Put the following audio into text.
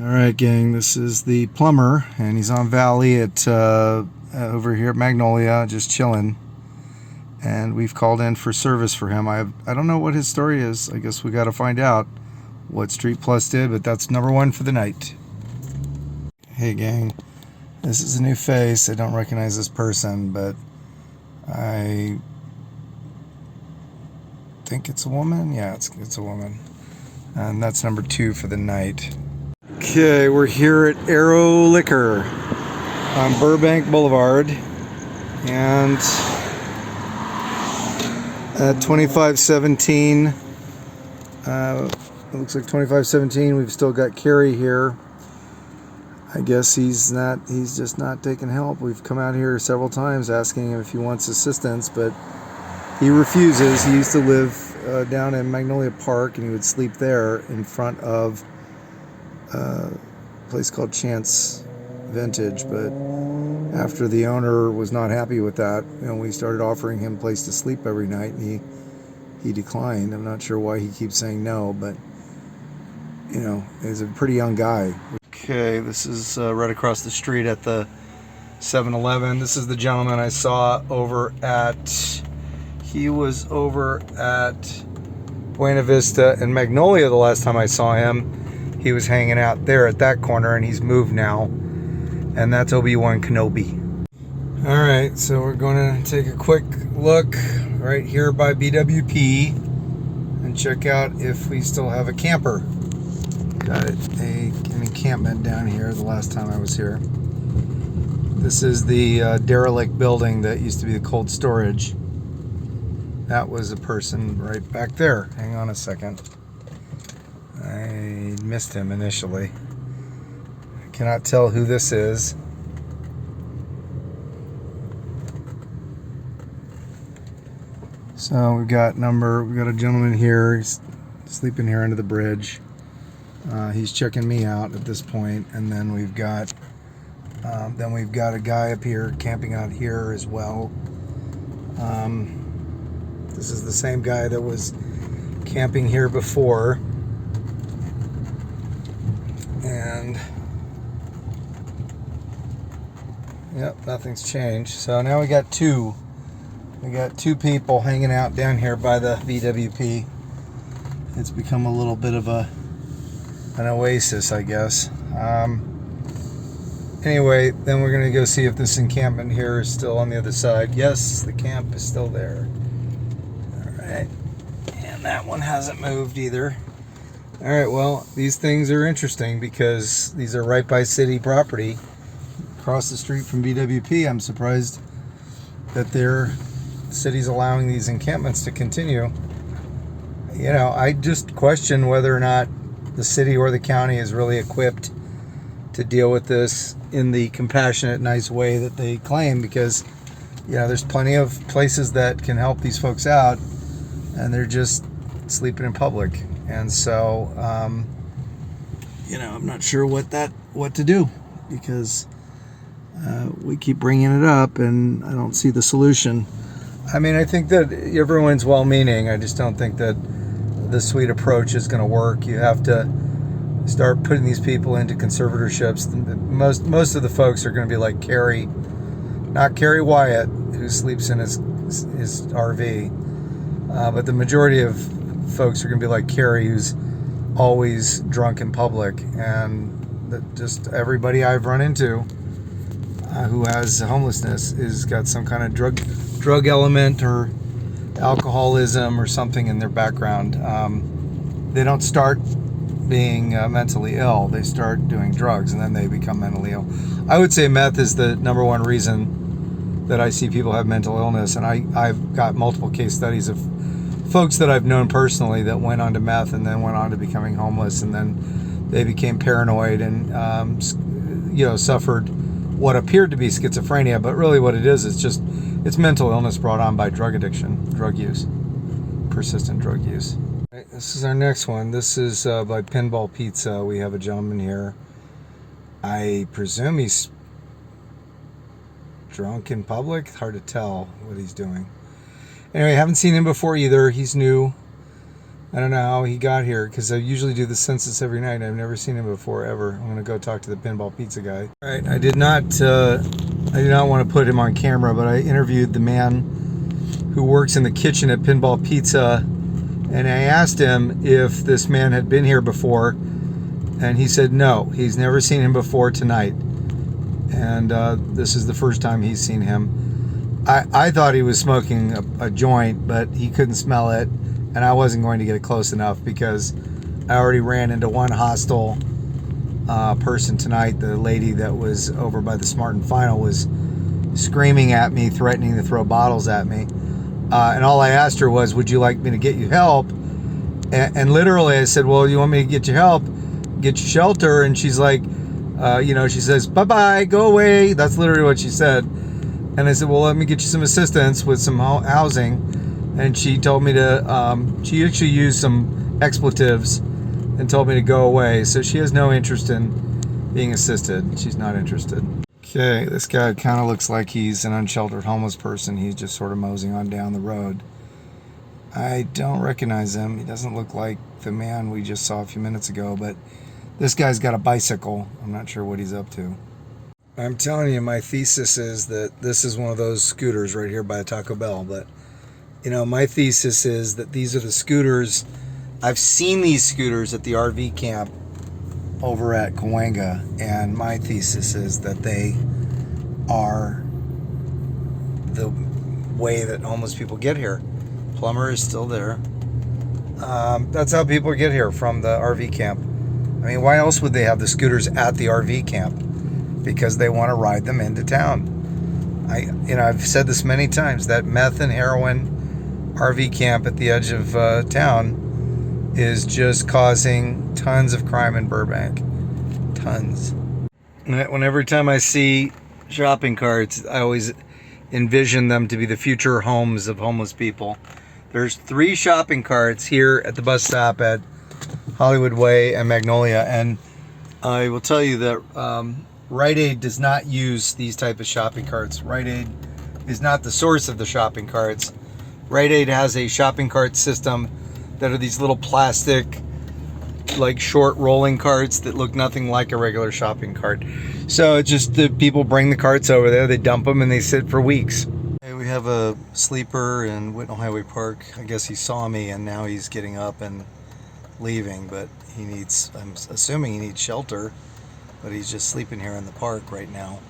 Alright gang, this is the plumber and he's on Valley at over here at Magnolia, just chilling, and we've called in for service for him. I don't know what his story is. I guess we got to find out what Street Plus did, but that's number one for the night. Hey gang, this is a new face. I don't recognize this person, but I think it's a woman. Yeah, it's a woman, and that's number two for the night. Okay, we're here at Arrow Liquor on Burbank Boulevard, and at 2517, it looks like 2517, we've still got Kerry here. I guess he's just not taking help. We've come out here several times asking him if he wants assistance, but he refuses. He used to live down in Magnolia Park, and he would sleep there in front of a place called Chance Vintage, but after the owner was not happy with that, we started offering him a place to sleep every night, and he declined. I'm not sure why he keeps saying no, but he's a pretty young guy. Okay, this is right across the street at the 7-Eleven. This is the gentleman I saw over at, he was over at Buena Vista and Magnolia the last time I saw him. He was hanging out there at that corner, and he's moved now, and that's Obi-Wan Kenobi. Alright, so we're going to take a quick look right here by BWP and check out if we still have a camper. Got an encampment down here the last time I was here. This is the derelict building that used to be the cold storage. That was a person right back there. Hang on a second. I missed him initially. I cannot tell who this is. So we've got a gentleman here. He's sleeping here under the bridge. He's checking me out at this point, and then we've got a guy up here camping out here as well. This is the same guy that was camping here before. And yep, nothing's changed. So now we got two people hanging out down here by the VWP. It's become a little bit of an oasis, I guess. Anyway, then we're gonna go see if this encampment here is still on the other side. Yes, the camp is still there. All right, and that one hasn't moved either. All right, well, these things are interesting because these are right by city property across the street from BWP. I'm surprised that the city's allowing these encampments to continue. I just question whether or not the city or the county is really equipped to deal with this in the compassionate, nice way that they claim, because there's plenty of places that can help these folks out, and they're just sleeping in public. And so, I'm not sure what to do, because we keep bringing it up, and I don't see the solution. I mean, I think that everyone's well-meaning. I just don't think that the sweet approach is going to work. You have to start putting these people into conservatorships. Most of the folks are going to be like Kerry, not Kerry Wyatt, who sleeps in his RV, but the majority of folks are going to be like Kerry, who's always drunk in public. And just everybody I've run into who has homelessness is got some kind of drug element or alcoholism or something in their background. They don't start being mentally ill. They start doing drugs, and then they become mentally ill. I would say meth is the number one reason that I see people have mental illness, and I've got multiple case studies of folks that I've known personally that went on to meth and then went on to becoming homeless, and then they became paranoid and suffered what appeared to be schizophrenia, but really what it is it's mental illness brought on by drug addiction, drug use, persistent drug use. Right, this is our next one. This is by Pinball Pizza. We have a gentleman here. I presume he's drunk in public. Hard to tell what he's doing. Anyway, haven't seen him before either. He's new. I don't know how he got here because I usually do the census every night. I've never seen him before ever. I'm gonna go talk to the pinball pizza guy. All right, I did not want to put him on camera, but I interviewed the man who works in the kitchen at Pinball Pizza, and I asked him if this man had been here before, and he said no, he's never seen him before tonight, and this is the first time he's seen him. I thought he was smoking a joint, but he couldn't smell it. And I wasn't going to get close enough because I already ran into one hostile person tonight. The lady that was over by the Smart and Final was screaming at me, threatening to throw bottles at me. And all I asked her was, would you like me to get you help? And literally I said, well, you want me to get you help? Get you shelter? And she's like, she says, bye-bye, go away. That's literally what she said. And I said, well, let me get you some assistance with some housing. And she told me to, she actually used some expletives and told me to go away. So she has no interest in being assisted. She's not interested. Okay, this guy kind of looks like he's an unsheltered homeless person. He's just sort of moseying on down the road. I don't recognize him. He doesn't look like the man we just saw a few minutes ago, but this guy's got a bicycle. I'm not sure what he's up to. I'm telling you, my thesis is that this is one of those scooters right here by Taco Bell, but my thesis is that these are the scooters. I've seen these scooters at the RV camp over at Cahuenga, and my thesis is that they are the way that homeless people get here. Plumber is still there. That's how people get here from the RV camp. I mean, why else would they have the scooters at the RV camp? Because they want to ride them into town. I've said this many times, that meth and heroin RV camp at the edge of town is just causing tons of crime in Burbank. Tons. Every time I see shopping carts, I always envision them to be the future homes of homeless people. There's 3 shopping carts here at the bus stop at Hollywood Way and Magnolia, and I will tell you that Rite Aid does not use these type of shopping carts. Rite Aid is not the source of the shopping carts. Rite Aid has a shopping cart system that are these little plastic, like short rolling carts that look nothing like a regular shopping cart. So it's just the people bring the carts over there, they dump them, and they sit for weeks. Okay, we have a sleeper in Whitnall Highway Park. I guess he saw me and now he's getting up and leaving, but I'm assuming he needs shelter, but he's just sleeping here in the park right now.